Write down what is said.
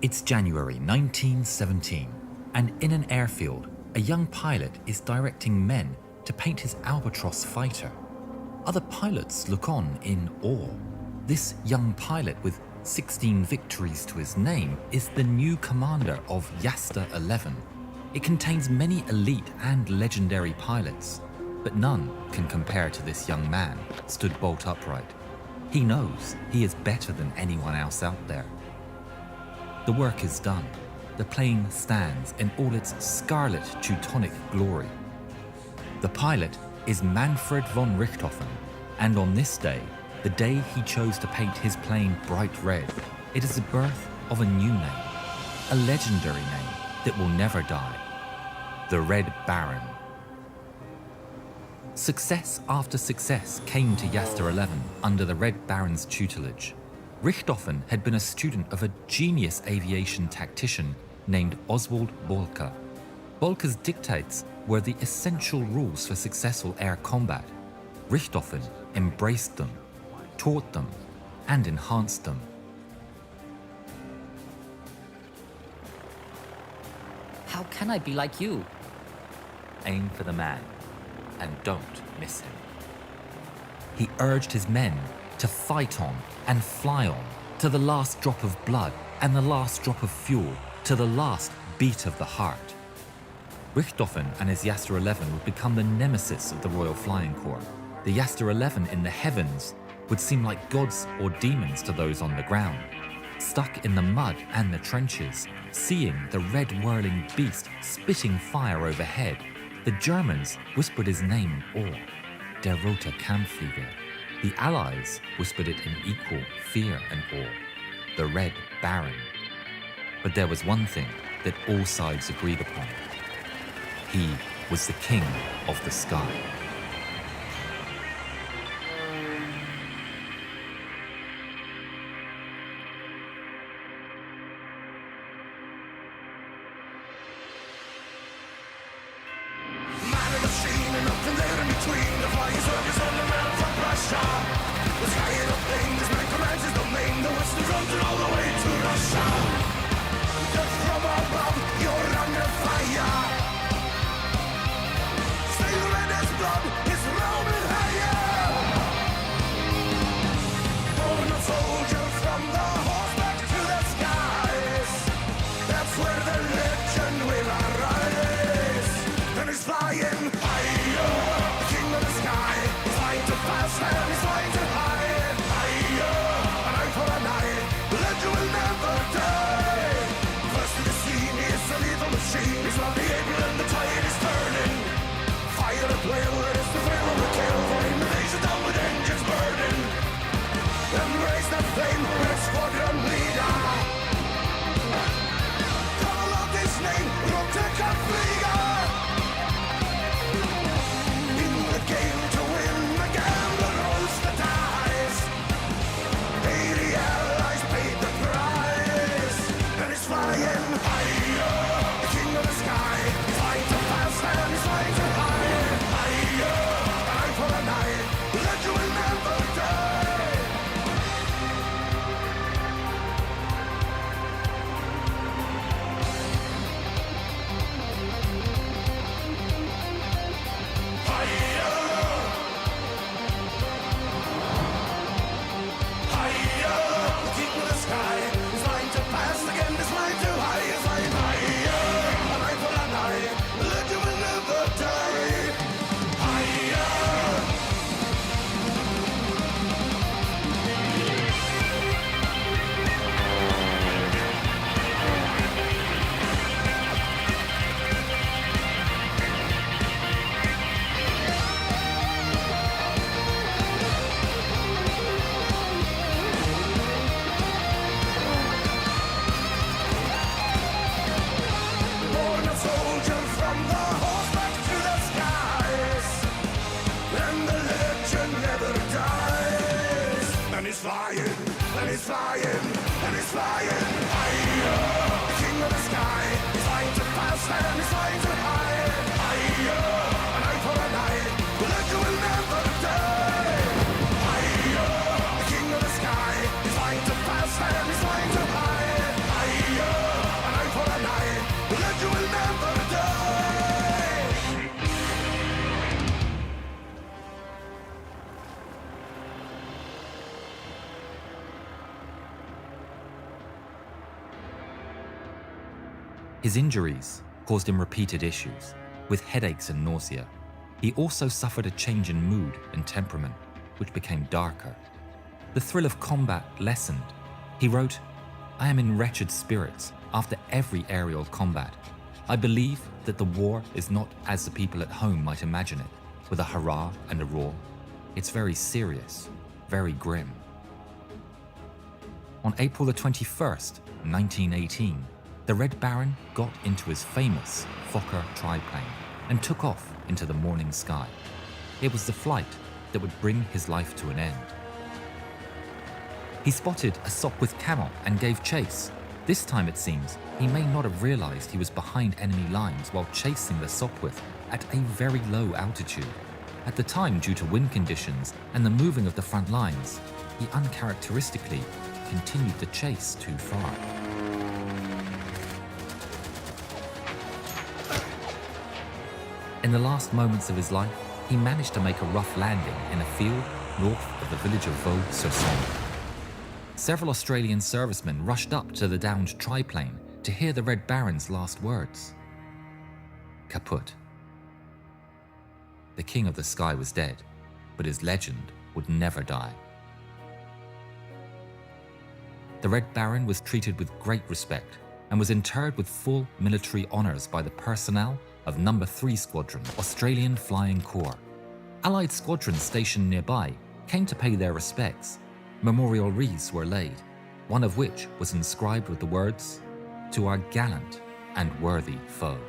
It's January 1917, and in an airfield, a young pilot is directing men to paint his albatross fighter. Other pilots look on in awe. This young pilot with 16 victories to his name is the new commander of Yasta 11. It contains many elite and legendary pilots, but none can compare to this young man stood bolt upright. He knows he is better than anyone else out there. The work is done. The plane stands in all its scarlet Teutonic glory. The pilot is Manfred von Richthofen, and on this day, the day he chose to paint his plane bright red, it is the birth of a new name, a legendary name that will never die, the Red Baron. Success after success came to Yasta 11 under the Red Baron's tutelage. Richthofen had been a student of a genius aviation tactician named Oswald Bohlke. Bohlke's dictates were the essential rules for successful air combat. Richthofen embraced them, taught them, and enhanced them. How can I be like you? Aim for the man, and don't miss him. He urged his men to fight on and fly on, to the last drop of blood and the last drop of fuel, to the last beat of the heart. Richthofen and his Yasta 11 would become the nemesis of the Royal Flying Corps. The Yasta 11 in the heavens would seem like gods or demons to those on the ground. Stuck in the mud and the trenches, seeing the red whirling beast spitting fire overhead, the Germans whispered his name in awe, Der Rote Kampfflieger. The Allies whispered it in equal fear and awe, the Red Baron. But there was one thing that all sides agreed upon. He was the king of the sky. Stand, he's flying too high. His injuries caused him repeated issues, with headaches and nausea. He also suffered a change in mood and temperament, which became darker. The thrill of combat lessened. He wrote, "I am in wretched spirits after every aerial combat. I believe that the war is not as the people at home might imagine it, with a hurrah and a roar. It's very serious, very grim." On April the 21st, 1918, the Red Baron got into his famous Fokker triplane and took off into the morning sky. It was the flight that would bring his life to an end. He spotted a Sopwith camel and gave chase. This time, it seems, he may not have realized he was behind enemy lines while chasing the Sopwith at a very low altitude. At the time, due to wind conditions and the moving of the front lines, he uncharacteristically continued the chase too far. In the last moments of his life, he managed to make a rough landing in a field north of the village of Vaux-sur-Somme. Several Australian servicemen rushed up to the downed triplane to hear the Red Baron's last words. Kaput. The King of the Sky was dead, but his legend would never die. The Red Baron was treated with great respect and was interred with full military honours by the personnel of No. 3 Squadron, Australian Flying Corps. Allied squadrons stationed nearby came to pay their respects. Memorial wreaths were laid, one of which was inscribed with the words, "To our gallant and worthy foe."